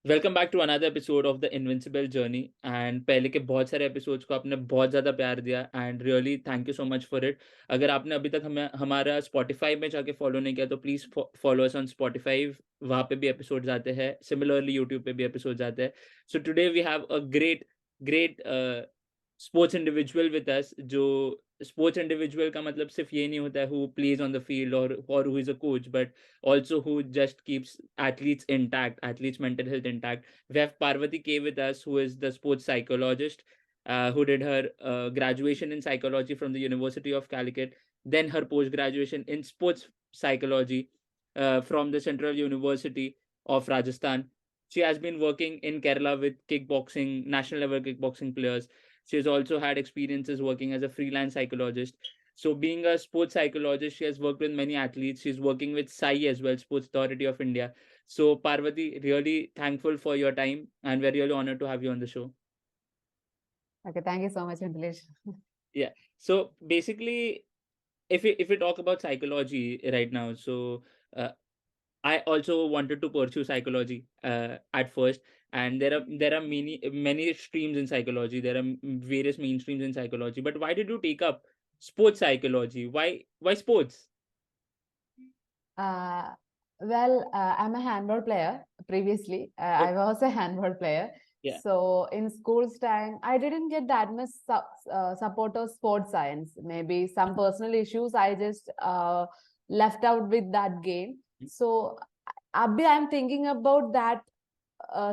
Welcome back to another episode of the invincible journey. And पहले के बहुत सारे एपिसोड्स को आपने बहुत ज़्यादा प्यार दिया and really thank you so much for it. अगर आपने अभी तक हमें हमारा स्पॉटिफाई में जाके फॉलो नहीं किया तो please follow us on Spotify. वहाँ पे भी एपिसोड्स आते हैं, सिमिलरली यूट्यूब पे भी एपिसोड्स आते हैं। So today we have a great sports individual with us. जो स्पोर्ट्स इंडिविजुअल का मतलब सिर्फ ये नहीं होता है who plays on the field और who is a coach, but also who just keeps athletes intact, athletes' mental health intact. We have Parvati K with us, who is the sports psychologist, who did her graduation in psychology from the University of Calicut, then her post graduation in sports psychology from the Central University of Rajasthan. She has been working in Kerala with kickboxing, national level kickboxing players. She has also had experiences working as a freelance psychologist. So, being a sports psychologist, she has worked with many athletes. She's working with SAI as well, Sports Authority of India. So, Parvati, really thankful for your time, and we're really honored to have you on the show. Okay, thank you so much, Vendilesh. Yeah. So, basically, if we talk about psychology right now, so uh, I also wanted to pursue psychology at first, and there are many streams in psychology. There are various mainstreams in psychology. But why did you take up sports psychology? Why sports? Uh, I'm a handball player. Previously, Oh, I was a handball player. yeah. So in school's time, I didn't get that much support of sports science. Maybe some personal issues. I just left out with that game. So Abhi, I'm thinking about that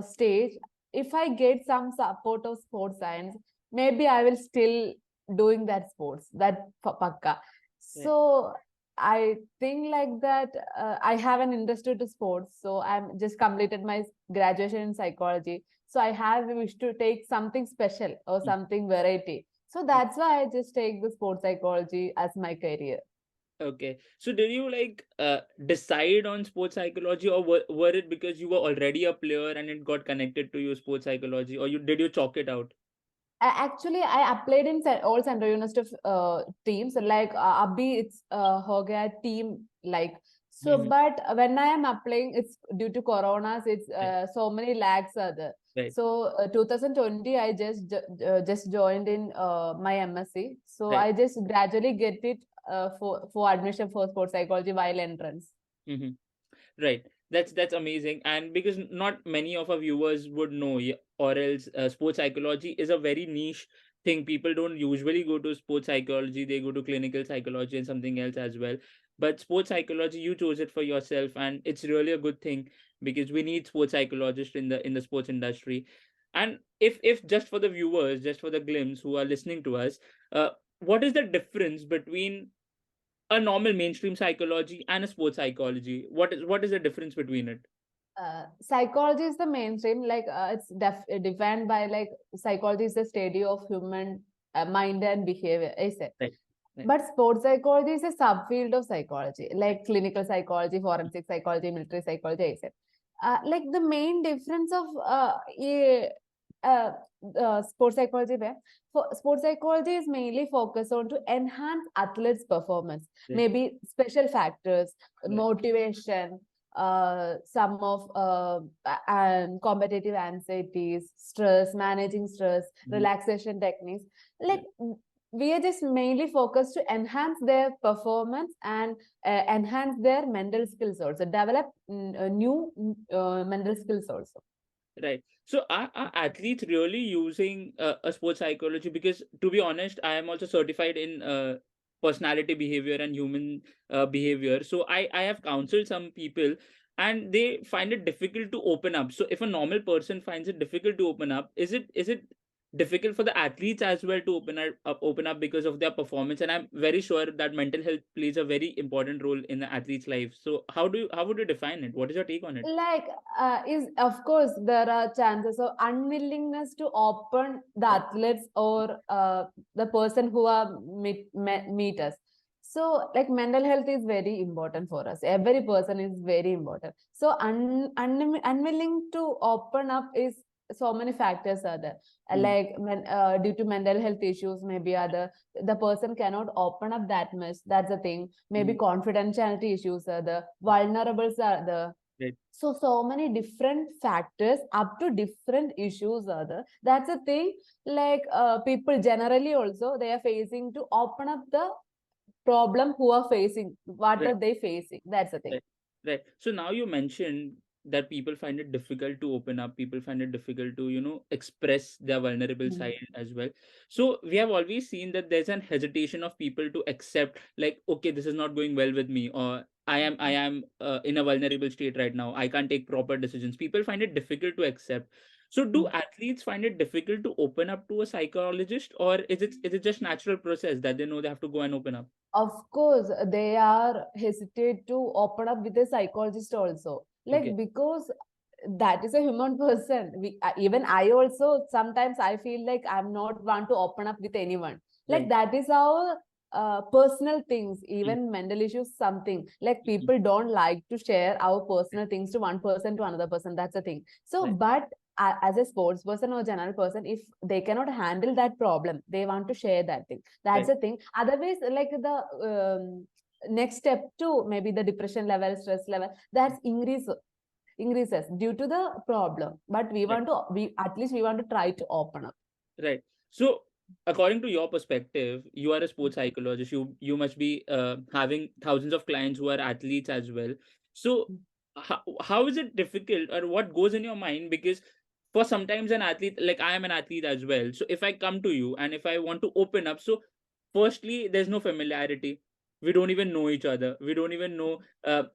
stage. If I get some support of sports science, maybe I will still doing that sports. That pakka. Right. So I think like that. I have an interest to sports, so I'm just completed my graduation in psychology. So I have a wish to take something special or Mm. something variety. So that's why I just take the sports psychology as my career. Okay. So did you decide on sports psychology, or were it because you were already a player and it got connected to you sports psychology, or did you chalk it out? Actually, I applied in all Central University teams. Like Abhi, it's ho gaya team like. So, Hmm. but when I am applying, it's due to coronas. It's Right. so many lags are there. Right. So 2020, I just joined in my MSc. So Right. I just gradually get it for admission for sports psychology while entrance. Hmm. Right. That's amazing. And because not many of our viewers would know, or else sports psychology is a very niche thing. People don't usually go to sports psychology, they go to clinical psychology and something else as well. But sports psychology, you chose it for yourself, and it's really a good thing because we need sports psychologists in the sports industry. And if just for the viewers, just for the glimpse who are listening to us, what is the difference between a normal mainstream psychology and a sports psychology? What is the difference between it? Psychology is the mainstream. Like it's defined by like psychology is the study of human mind and behavior. I said. Right. Right. But sports psychology is a subfield of psychology, like clinical psychology, forensic psychology, military psychology, I said. Like the main difference of uh, sports psychology where for sports psychology is mainly focused on to enhance athletes' performance, Right. maybe special factors, Right. motivation, some of and competitive anxieties, stress, managing stress, Mhm. relaxation techniques. Like Right. we are just mainly focused to enhance their performance and enhance their mental skills also, develop new mental skills also. Right. So are athletes really using a sports psychology? Because to be honest, I am also certified in personality behavior and human behavior. So I have counseled some people, and they find it difficult to open up. So if a normal person finds it difficult to open up, is it difficult for the athletes as well to open up because of their performance? And I'm very sure that mental health plays a very important role in the athlete's life. So how would you define it? What is your take on it? Like is of course there are chances of unwillingness to open the Right. athletes or the person who are meet us. So like mental health is very important for us, every person is very important. So unwilling to open up is so many factors are there. Mm. Like when due to mental health issues, maybe other the person cannot open up that much, that's the thing. Maybe Mm. confidentiality issues are the vulnerables are the Right. So many different factors up to different issues are there. That's a thing. Like people generally also they are facing to open up the problem who are facing. What Right. are they facing? That's the thing. Right. Right. So now you mentioned that people find it difficult to open up. People find it difficult to, express their vulnerable Mm. side as well. So we have always seen that there's an hesitation of people to accept, like, okay, this is not going well with me, or I am in a vulnerable state right now. I can't take proper decisions. People find it difficult to accept. So do Mm. athletes find it difficult to open up to a psychologist, or is it just natural process that they know they have to go and open up? Of course, they are hesitate to open up with a psychologist also. Okay. Like because that is a human person. Even I also sometimes I feel like I'm not want to open up with anyone. Like Right. that is our personal things, Mm, even mental issues, something like mm, people don't like to share our personal things to one person to another person. That's the thing. So, right. but as a sports person or general person, if they cannot handle that problem, they want to share that thing. That's Right. the thing. Otherwise, like the next step to maybe the depression level, stress level, that's increases due to the problem. But Right. we at least we want to try to open up. Right. So, according to your perspective, you are a sports psychologist. You must be having thousands of clients who are athletes as well. So, how is it difficult, or what goes in your mind? Because for sometimes an athlete, like I am an athlete as well. So, if I come to you and if I want to open up, so firstly, there's no familiarity. We don't even know each other. We don't even know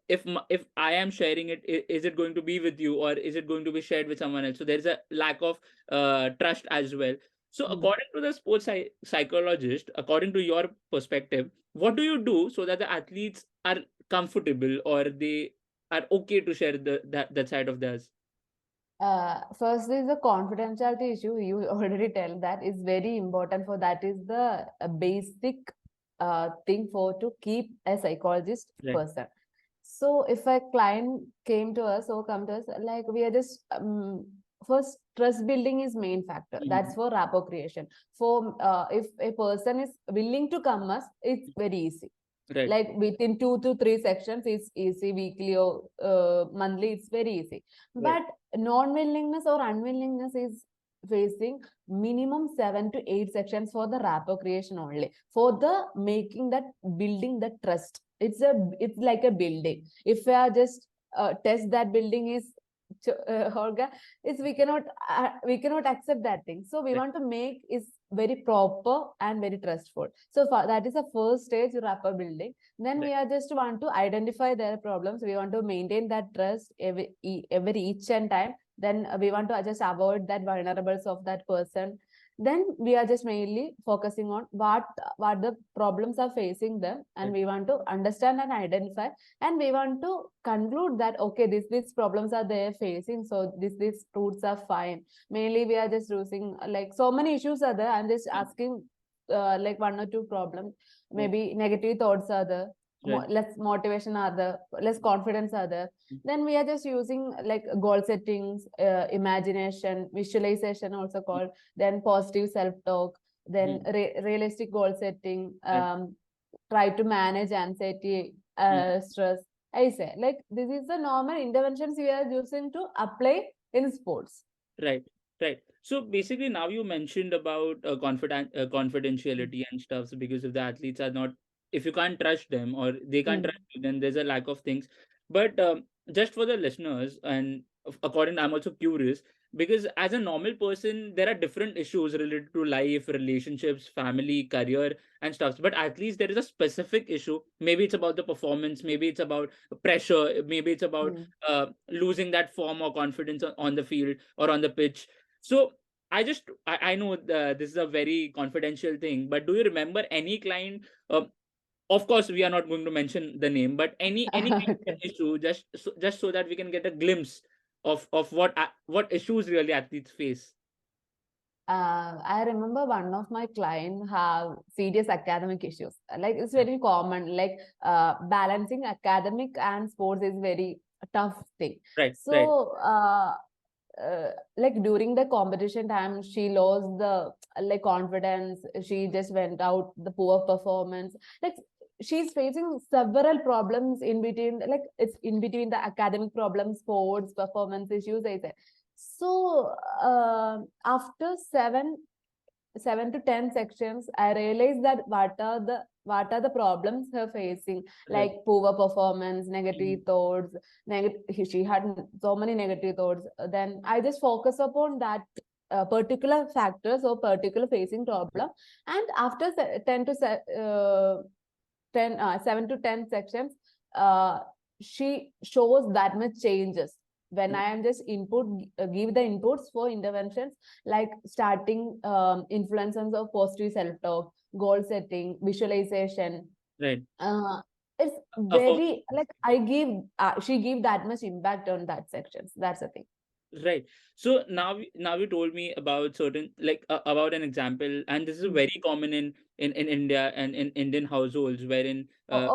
if I am sharing it, is it going to be with you, or is it going to be shared with someone else? So there's a lack of trust as well. So, Mm. according to the sports psychologist, according to your perspective, what do you do so that the athletes are comfortable, or they are okay to share that side of theirs? First is the confidentiality issue. You already tell that is very important for that is the basic thing for to keep a psychologist Right. person. So if a client came to us or come to us, like we are just first trust building is main factor. That's Mhm. for rapport creation. For if a person is willing to come us, it's very easy. Right. Like within 2 to 3 sections, it's easy. Weekly or monthly, it's very easy. Right. But non-willingness or unwillingness is facing minimum 7 to 8 sections for the rapport creation only, for the making that building the trust. It's like a building. If we are just test that building is Olga, is we cannot accept that thing. So we Right. want to make is very proper and very trustful. So for, that is the first stage rapport building. Then Right. we are just want to identify their problems. We want to maintain that trust every each and time. Then we want to just avoid that vulnerables of that person. Then we are just mainly focusing on what the problems are facing them, and Right. we want to understand and identify, and we want to conclude that okay, these problems are they facing, so these roots are fine. Mainly we are just using like so many issues are there. I'm just Mm. asking like one or two problems. Right. Maybe negative thoughts are there, Right. less motivation are there, less confidence are there. Mm. Then we are just using like goal settings, imagination, visualization also Mm. called, then positive self talk, then Mm. realistic goal setting, Right. try to manage anxiety, Mm. stress. I say like this is the normal interventions we are using to apply in sports. Right, right. So basically, now you mentioned about confidentiality and stuff. So because if the athletes are not, if you can't trust them or they can't Mm. trust you, then there's a lack of things. But just for the listeners, and according, I'm also curious because as a normal person, there are different issues related to life, relationships, family, career, and stuff. But at least there is a specific issue. Maybe it's about the performance. Maybe it's about pressure. Maybe it's about Mm. losing that form or confidence on the field or on the pitch. So I know this is a very confidential thing, but do you remember any client? Of course, we are not going to mention the name, but any kind of Okay. an issue, just so that we can get a glimpse of what issues really athletes face. I remember one of my client have serious academic issues. Like it's Right, very common. Like balancing academic and sports is very tough thing. right, right. So like during the competition time, she lost the like confidence. She just went out the poor performance. Like she's facing several problems in between, like it's in between the academic problems, sports, performance issues, I said. So after 7 to 10 sections, I realized that what are the problems her facing, Right. like poor performance, negative Mhm. thoughts, she had so many negative thoughts. Then I just focus upon that particular factors or particular facing problem. And after 7 to 10 sections, uh, she shows that much changes when I am just give the inputs for interventions, like starting influences of positive self-talk, goal setting, visualization. Right. uh, it's Affirm. very like she give that much impact on that sections. That's the thing. Right. So now you told me about certain, like, about an example, and this is Mm. very common in India and in Indian households, wherein Of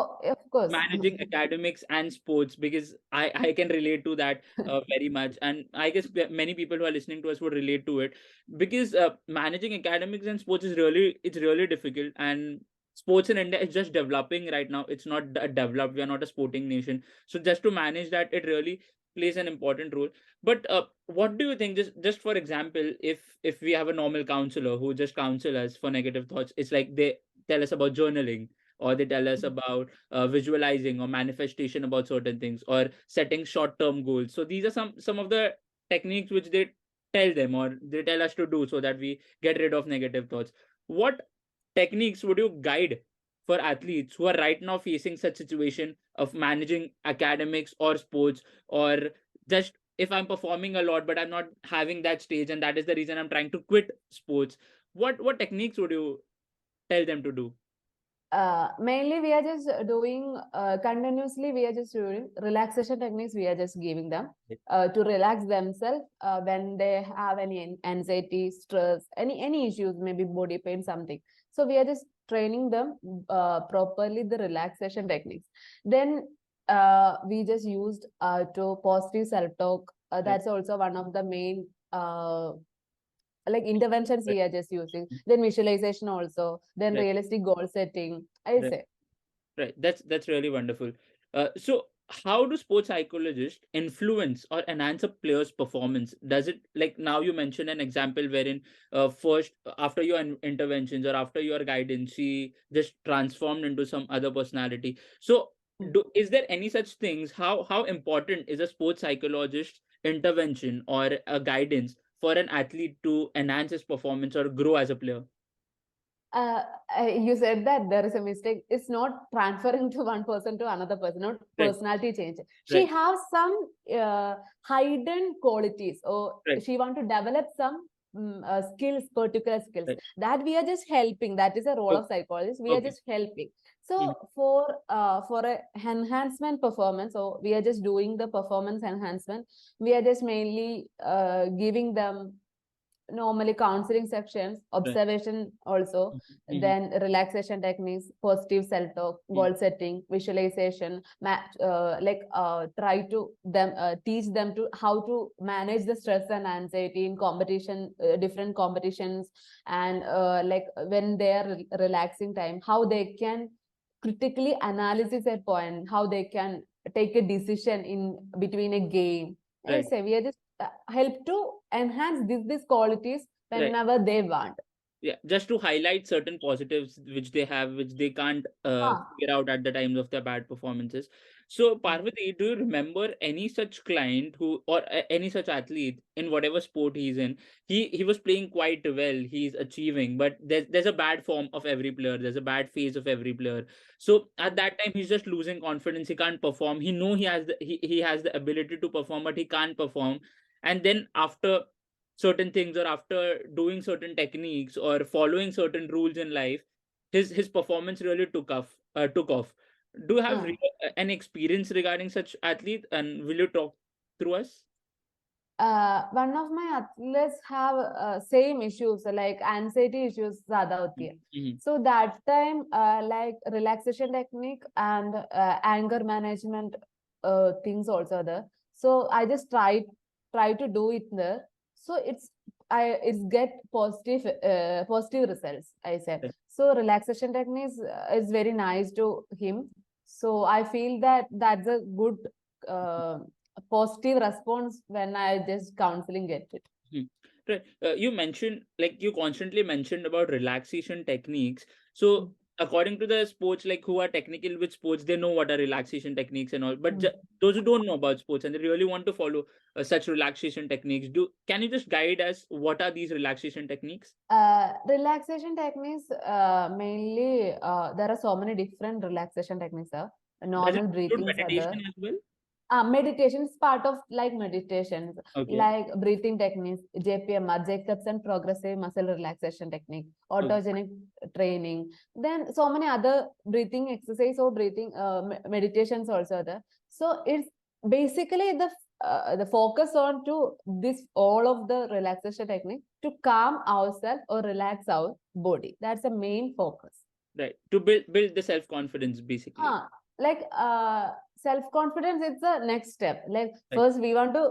course. managing academics and sports, because I can relate to that very much, and I guess many people who are listening to us would relate to it, because managing academics and sports is really difficult, and sports in India is just developing right now. It's not developed. We are not a sporting nation, so just to manage that, it really plays an important role. But what do you think? Just for example, if we have a normal counselor who just counsel us for negative thoughts, it's like they tell us about journaling, or they tell us about visualizing or manifestation about certain things, or setting short term goals. So these are some of the techniques which they tell them, or they tell us to do, so that we get rid of negative thoughts. What techniques would you guide for athletes who are right now facing such situation of managing academics or sports, or just, if I'm performing a lot but I'm not having that stage, and that is the reason I'm trying to quit sports, what techniques would you tell them to do? Mainly we are just doing continuously, we are just doing relaxation techniques, we are just giving them to relax themselves when they have any anxiety, stress, any issues, maybe body pain, something. So we are just training them properly the relaxation techniques. Then we just used to positive self-talk. Right. That's also one of the main like interventions Right. we are just using. Then visualization also, then Right. realistic goal setting, I Right. say. Right. That's really wonderful. So how do sports psychologists influence or enhance a player's performance? Does it, like, now you mentioned an example wherein first, after your interventions or after your guidance, she just transformed into some other personality. So is there any such things? How important is a sports psychologist intervention or a guidance for an athlete to enhance his performance or grow as a player? uh, you said that there is a mistake. It's not transferring to one person to another person, not Right. personality change. She Right. has some hidden qualities, or Right. she want to develop some skills, particular skills Right. that we are just helping. That is a role Okay. of psychologists. We are Okay. just helping. Mhm. So for a enhancement performance, so we are just doing the performance enhancement. We are just mainly giving them normally counseling sections, Right. observation also, Mhm. Mhm. then relaxation techniques, positive self-talk, Mhm. goal setting, visualization, try to them teach them to how to manage the stress and anxiety in competition, different competitions, and like when they are relaxing time, how they can critically analyze a point, how they can take a decision in between a game. I Right. say we are just help to enhance these qualities Right. whenever they want. Yeah, just to highlight certain positives which they have, which they can't Ah. figure out at the times of their bad performances. So, Parvati, do you remember any such client who, or any such athlete in whatever sport he's in? He was playing quite well. He's achieving, but there's a bad form of every player. There's a bad phase of every player. So at that time, he's just losing confidence. He can't perform. He know he has the ability to perform, but he can't perform. And then after certain things, or after doing certain techniques or following certain rules in life, his performance really took off. Do you have Ah. an experience regarding such athlete, and will you talk through us? One of my athletes have same issues like anxiety issues ज़्यादा होती है. Mm-hmm. So that time like relaxation technique and anger management things also there. So I just try to do it there. So it's get positive results, I said. Right. So relaxation techniques is very nice to him. So I feel that that's a good uh, positive response when I just counseling get it. Hmm. Right. You mentioned, like, you constantly mentioned about relaxation techniques. So, according to the sports, like, who are technical with sports, they know what are relaxation techniques and all. But Mm. those who don't know about sports and they really want to follow such relaxation techniques, can you just guide us? What are these relaxation techniques? Relaxation techniques, mainly, there are so many different relaxation techniques. Does it Normal include breathings are there. meditation as well? Meditation is part of like meditations, Okay. like breathing techniques, JPMR, Jacobs and progressive muscle relaxation technique, Okay. autogenic training. Then so many other breathing exercise or breathing meditations also there. So it's basically the focus on to this all of the relaxation technique to calm ourselves or relax our body. That's the main focus. Right. To build the self confidence, basically. Like self confidence is the next step. Like Right. first we want to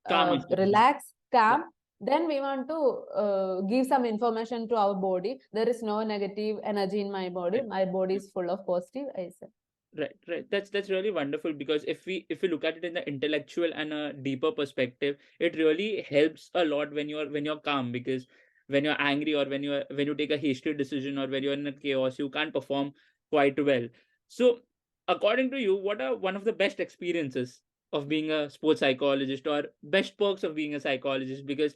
Calm ourselves down. relax, Right. calm. Then we want to give some information to our body. There is no negative energy in my body. Right. My body is full of positive. I say. Right, right. That's really wonderful, because if we look at it in the intellectual and a deeper perspective, it really helps a lot when you're calm, because when you're angry, or when you take a hasty decision, or when you're in a chaos, you can't perform quite well. So, according to you, what are one of the best experiences of being a sports psychologist, or best perks of being a psychologist? Because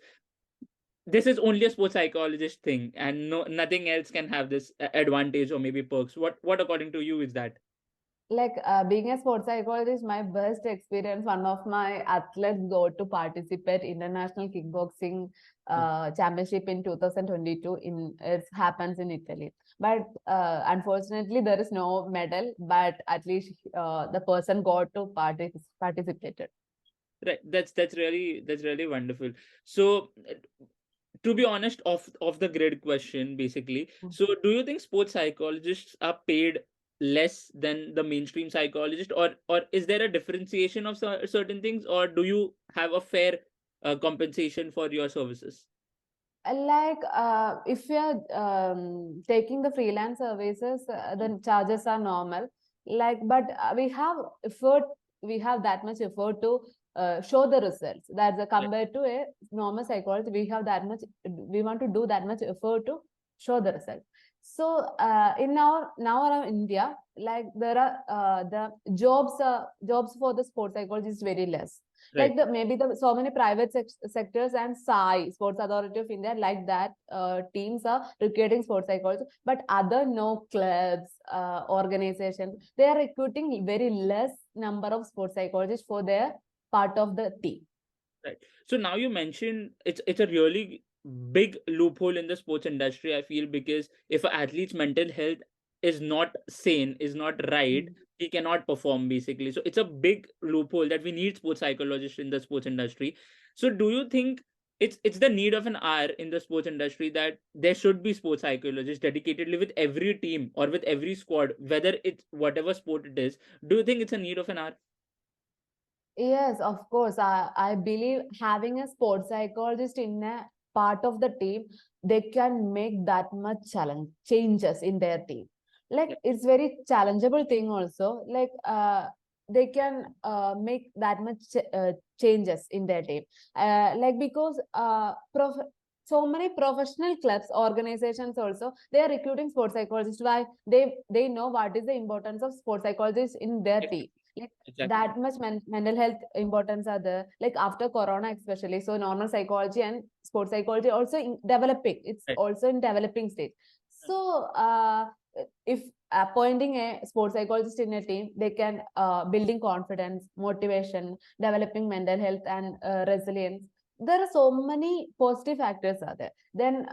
this is only a sports psychologist thing, and nothing else can have this advantage or maybe perks. What according to you is that? Like being a sports psychologist, my best experience, one of my athletes go to participate international kickboxing championship in 2022, in it happens in Italy, but unfortunately there is no medal, but at least the person got to participated. Right. That's really wonderful. So, to be honest, off the grid question, basically. So, do you think sports psychologists are paid less than the mainstream psychologist, or is there a differentiation of certain things, or do you have a fair compensation for your services? Like if you're taking the freelance services, then charges are normal, like, but we have effort, we have that much effort to show the results. That's Right. compared to a normal psychology, we have that much, we want to do that much effort to show the result. So in our now around India, like there are the jobs for the sports psychology is very less. Right. Like the maybe the so many private sectors and SAI, Sports Authority of India, like that teams are recruiting sports psychologists, but other no clubs, organization, they are recruiting very less number of sports psychologists for their part of the team. Right. So now you mentioned it's a really big loophole in the sports industry, I feel, because if an athlete's mental health is not sane, is not right, Mm. he cannot perform, basically. So it's a big loophole that we need sports psychologists in the sports industry. So do you think it's the need of an hour in the sports industry that there should be sports psychologists dedicatedly with every team or with every squad, whether it's whatever sport it is? Do you think it's a need of an hour? Yes, of course. I believe having a sports psychologist in a part of the team, they can make that much challenge changes in their team. Like it's very challengeable thing also. Like they can make that much changes in their team. Like because so many professional clubs, organizations also, they are recruiting sports psychologists. Why? They know what is the importance of sports psychologists in their Yes, team. Like exactly. that much mental health importance are there, like after corona especially. So normal psychology and sports psychology also in developing, it's Right. also in developing stage. So if appointing a sports psychologist in a team, they can building confidence, motivation, developing mental health and resilience. There are so many positive factors are there. Then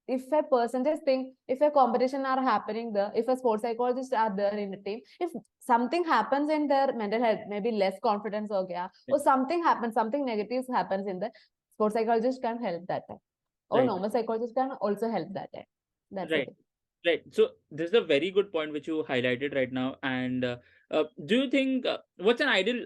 if a person just think, if a competition are happening there, if a sports psychologist are there in the team, if something happens in their mental health, maybe less confidence or yeah, or something happens, something negative happens in the sports psychologist can help that time, or Right. normal psychologist can also help that time. That's the Right. thing. Right. So this is a very good point which you highlighted right now. And do you think what's an ideal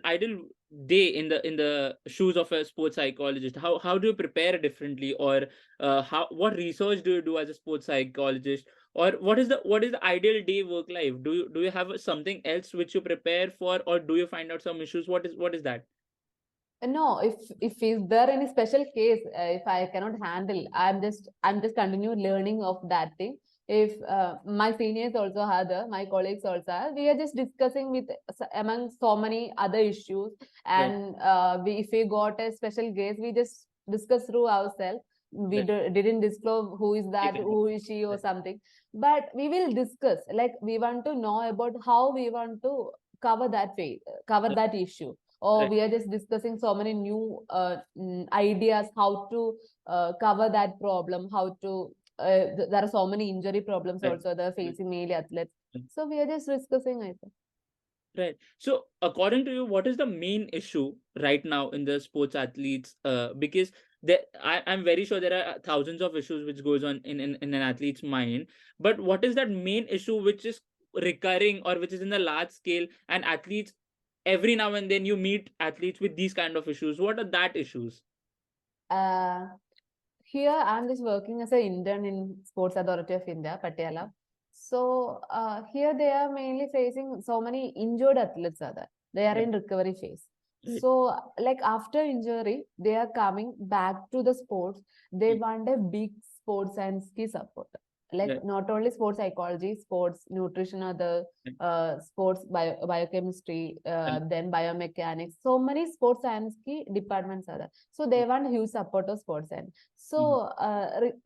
day in the shoes of a sports psychologist? How do you prepare differently, or how what research do you do as a sports psychologist, or what is the ideal day work life? Do you have something else which you prepare for, or do you find out some issues? What is that? No, if is there any special case, if I cannot handle, I'm just continue learning of that thing. If my seniors also have my colleagues also have, we are just discussing with among so many other issues, Right, and if we got a special case, we just discuss through ourselves. We right. didn't disclose who is that, Exactly. who is she or Right, something, but we will discuss. Like we want to know about how we want to cover that phase, cover right, that issue, or right, we are just discussing so many new ideas how to cover that problem, how to there are so many injury problems right, also they're right, facing male athletes, right. so we are just discussing, I think. Right. So, according to you, what is the main issue right now in the sports athletes? Because I'm very sure there are thousands of issues which goes on in an athlete's mind. But what is that main issue which is recurring, or which is in the large scale, and athletes every now and then you meet athletes with these kind of issues? What are that issues? uh, Here I'm just working as an intern in Sports Authority of India, Patiala. So here they are mainly facing so many injured athletes are there. They are Right, in recovery phase. right, So like after injury, they are coming back to the sports. They mm, want a big sports and ski support. Like right, not only sports psychology, sports nutrition, other right, sports biochemistry, right, then biomechanics. So many sports science key departments are there. So mm, they want huge support of sports science. mhm, So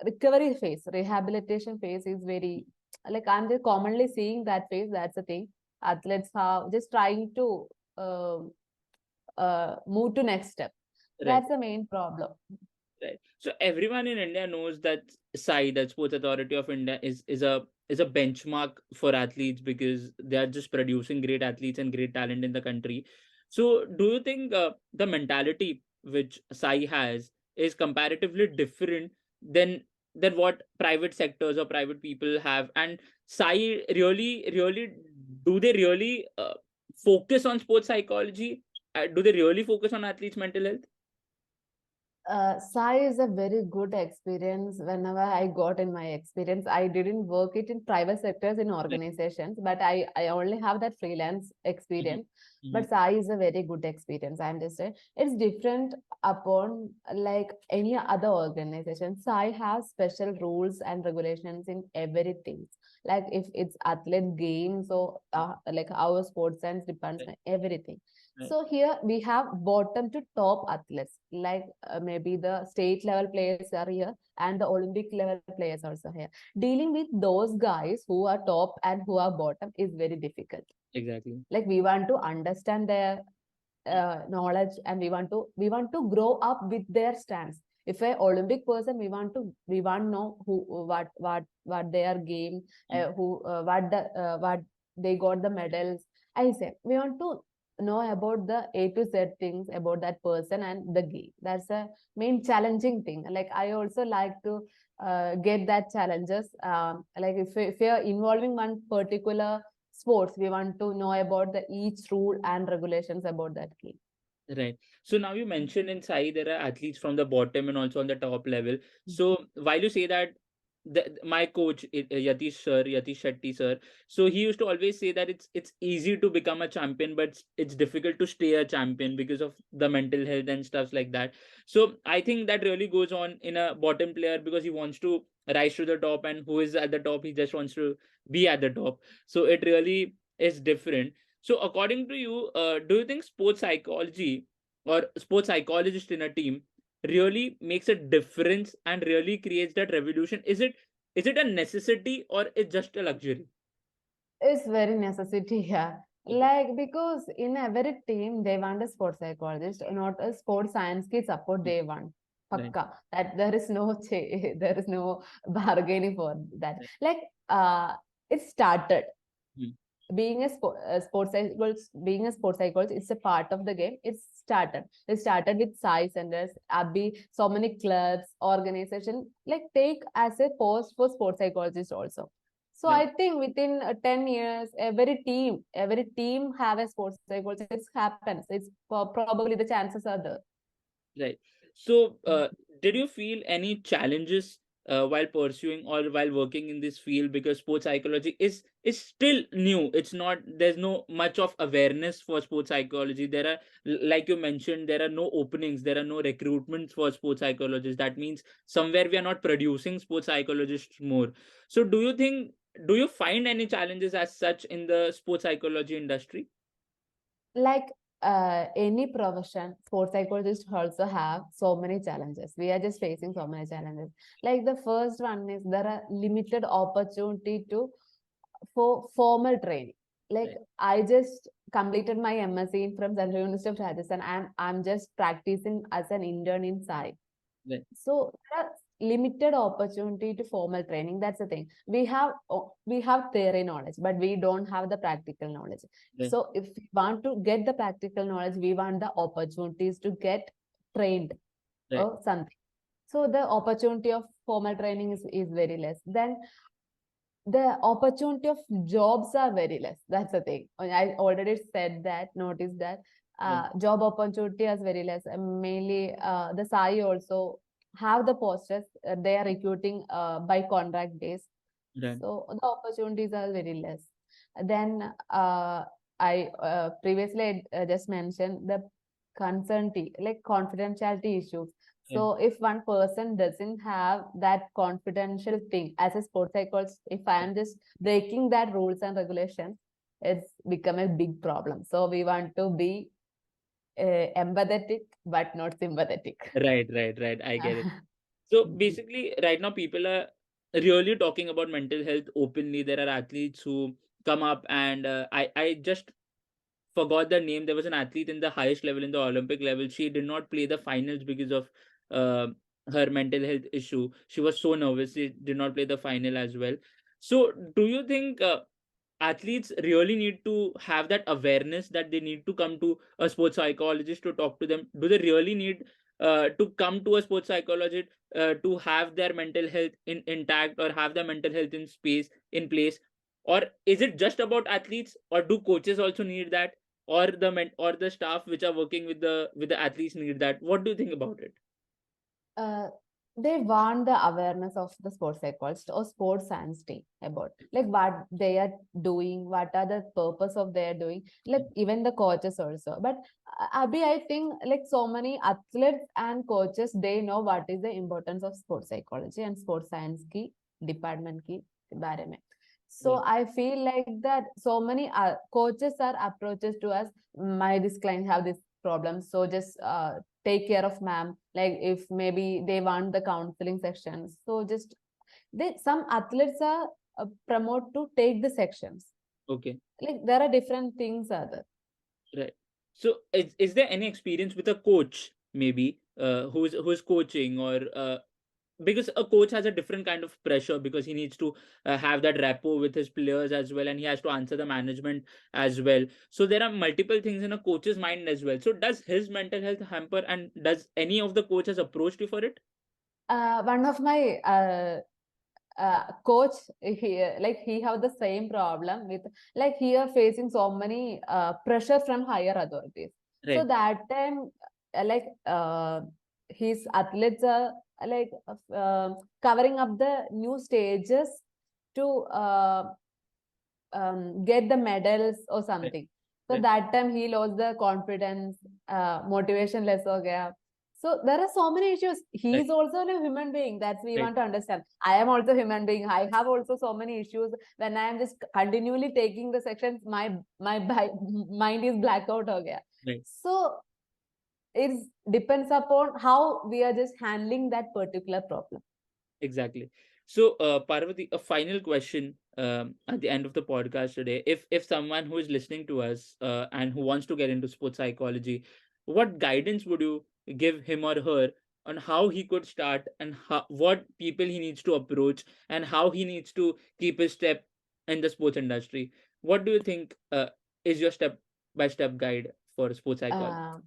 recovery phase, rehabilitation phase is very, like I'm just commonly seeing that phase. That's the thing. Athletes are just trying to uh, move to next step. right. That's the main problem. Right. So everyone in India knows that SAI, that Sports Authority of India, is a benchmark for athletes, because they are just producing great athletes and great talent in the country. So do you think the mentality which SAI has is comparatively different than what private sectors or private people have? And SAI really do they really focus on sports psychology? Do they really focus on athletes' mental health? Sai is a very good experience. Whenever I got in my experience, I didn't work it in private sectors in Right. organizations, but I only have that freelance Mhm, experience. mhm, But Sai is a very good experience. I understand it's different upon like any other organization. Sai has special rules and regulations in everything. Like if it's athlete games or like our sports science right, department, everything. right. So here we have bottom to top athletes, like maybe the state level players are here and the Olympic level players also here. Dealing with those guys who are top and who are bottom is very difficult. Exactly. Like we want to understand their Mm, knowledge, and we want to grow up with their stance. If a Olympic person, we want to know who what their game, mm, who what they got the medals. I say we want to know about the A to Z things about that person and the game. That's a main challenging thing. Like I also like to get that challenges. Like if you're involving one particular sports, we want to know about the each rule and regulations about that game. right. So now you mentioned in Sai there are athletes from the bottom and also on the top level. So while you say that, my coach Yatish Shetty sir, so he used to always say that it's easy to become a champion, but it's difficult to stay a champion because of the mental health and stuff like that. So I think that really goes on in a bottom player, because he wants to rise to the top, and who is at the top, he just wants to be at the top. So it really is different. So, according to you, do you think sports psychology or sports psychologist in a team really makes a difference and really creates that revolution? Is it a necessity, or it's just a luxury? It's very necessity here. Okay, Like because in every team they want a sports psychologist, not a sports science ki support mm, they want. right, Pakka. That there is no there is no bargaining for that. right, Like it started mm, being a sports psychologist, being a sports psychologist, it's a part of the game. It started with Sai centers, Abby, so many clubs, organization, like take as a post for sports psychologists also. So Right. I think within 10 years, every team have a sports psychologist. It happens. It's probably the chances are there. Right. So, did you feel any challenges while pursuing or while working in this field? Because sports psychology is still new. It's not. There's no much of awareness for sports psychology. There are, like you mentioned, there are no openings. There are no recruitments for sports psychologists. That means somewhere we are not producing sports psychologists more. So, do you think? Do you find any challenges as such in the sports psychology industry? Like any profession, sports psychologists also have so many challenges. We are just facing so many challenges. Like the first one is there are limited opportunity to for formal training. Like Right. I just completed my MSc from Central University of Rajasthan. I'm just practicing as an intern in Sai. Right. So there are limited opportunity to formal training. That's the thing. We have theory knowledge, but we don't have the practical knowledge. Right. So if we want to get the practical knowledge, we want the opportunities to get trained Right. or something. So the opportunity of formal training is very less. Then the opportunity of jobs are very less. That's the thing. I already said that, noticed that Right. job opportunity is very less. Mainly, the SAI also have the posters. They are recruiting by contract base. Right. So the opportunities are very less. Then I previously just mentioned the concernity, like confidentiality issues. Right. So if one person doesn't have that confidential thing as a sports psychologist, if I am just breaking that rules and regulations, it's become a big problem. So we want to be empathetic but not sympathetic. Right. Right. Right. I get it. So basically, right now, people are really talking about mental health openly. There are athletes who come up, and I just forgot the name. There was an athlete in the highest level, in the Olympic level. She did not play the finals because of uh, her mental health issue. She was so nervous. She did not play the final as well. So, do you think athletes really need to have that awareness that they need to come to a sports psychologist to talk to them? Do they really need to come to a sports psychologist to have their mental health intact, or have their mental health in place? Or is it just about athletes, or do coaches also need that, or or the staff which are working with the athletes need that? What do you think about it? uh, they want the awareness of the sports psychologist or sports science team about like what they are doing, what are the purpose of their doing, like even the coaches also. But Abhi, I think like so many athletes and coaches, they know what is the importance of sports psychology and sports science की department की बारे में. So Right. I feel like that so many coaches are approaches to us. My this client have this problem, so just take care of ma'am. Like if maybe they want the counseling sections, so just they some athletes are promote to take the sections. Okay. Like there are different things are there. Right. So is there any experience with a coach, maybe, who's coaching, or because a coach has a different kind of pressure, because he needs to have that rapport with his players as well, and he has to answer the management as well. So there are multiple things in a coach's mind as well. So does his mental health hamper, and does any of the coaches approached you for it? One of my coach, he have the same problem with, like he are facing so many pressure from higher authorities. So Right. that time his athletes are like covering up the new stages to get the medals or Right. something. So Right. that time he lost the confidence, motivation less ho gaya. So there are so many issues. He Right. is also a human being. That's we Right. want to understand. I am also a human being. I have also so many issues. When I am just continually taking the sections, my mind is blackout ho gaya. Right. So it depends upon how we are just handling that particular problem. Exactly. So, Parvati, a final question at the end of the podcast today. If someone who is listening to us and who wants to get into sports psychology, what guidance would you give him or her on how he could start, and what people he needs to approach, and how he needs to keep his step in the sports industry? What do you think is your step by step guide for sports psychology? Uh,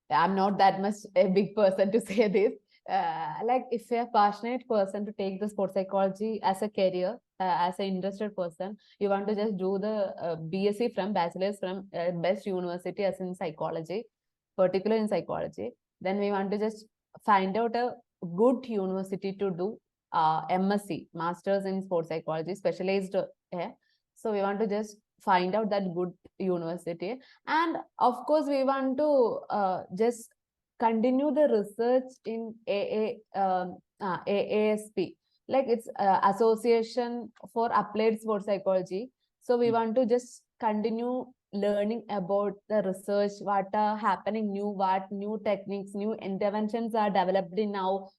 I'm not that much a big person to say this. Like if you're a passionate person to take the sports psychology as a career, as an interested person, you want to just do the BSc from bachelor's from best university as in psychology, particularly in psychology, then we want to just find out a good university to do MSc, Masters in Sports Psychology, specialized here. So we want to just find out that good university, and of course we want to just continue the research in AASP, like it's Association for Applied Sports Psychology. So we want to just continue learning about the research, what are happening new, what new techniques, new interventions are developed in now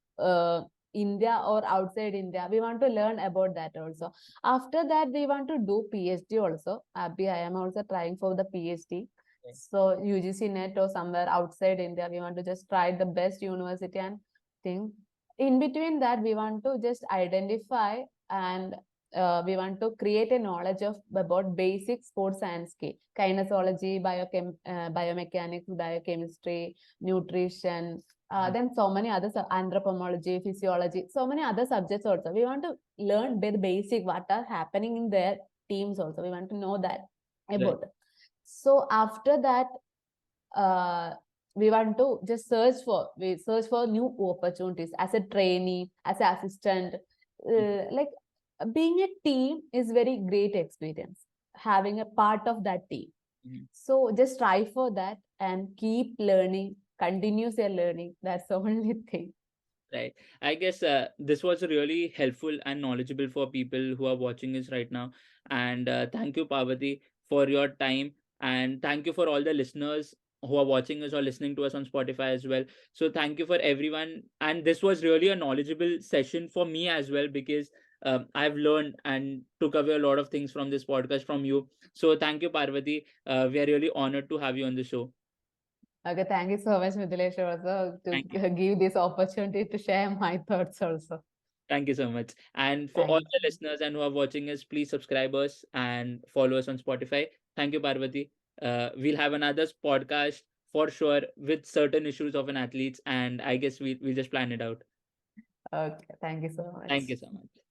India or outside India. We want to learn about that also. After that, we want to do PhD also. Abhi, I am also trying for the PhD. Okay. So UGC net or somewhere outside India, we want to just try the best university and thing. In between that, we want to just identify and we want to create a knowledge of about basic sports science, kinesiology, biomechanics, biochemistry, nutrition, then so many other anthropology, physiology, so many other subjects also. We want to learn the basic what are happening in their teams also. We want to know that about. Right. So after that, we want to just search for new opportunities as a trainee, as an assistant. Like being a team is very great experience. Having a part of that team. Mhm. So just try for that and keep learning, continuous your learning. That's the only thing. Right. I guess this was really helpful and knowledgeable for people who are watching us right now. And thank you, Parvati, for your time. And thank you for all the listeners who are watching us or listening to us on Spotify as well. So thank you for everyone. And this was really a knowledgeable session for me as well, because I've learned and took away a lot of things from this podcast from you. So thank you, Parvati. We are really honored to have you on the show. Okay, thank you so much, Mithilesh, also to Thank you. give this opportunity to share my thoughts also. Thank you so much. And for all Thank the listeners and who are watching us, please subscribe us and follow us on Spotify. Thank you, Parvati. We'll have another podcast for sure with certain issues of an athletes, and I guess we'll just plan it out. Okay, thank you so Thank much. you so much.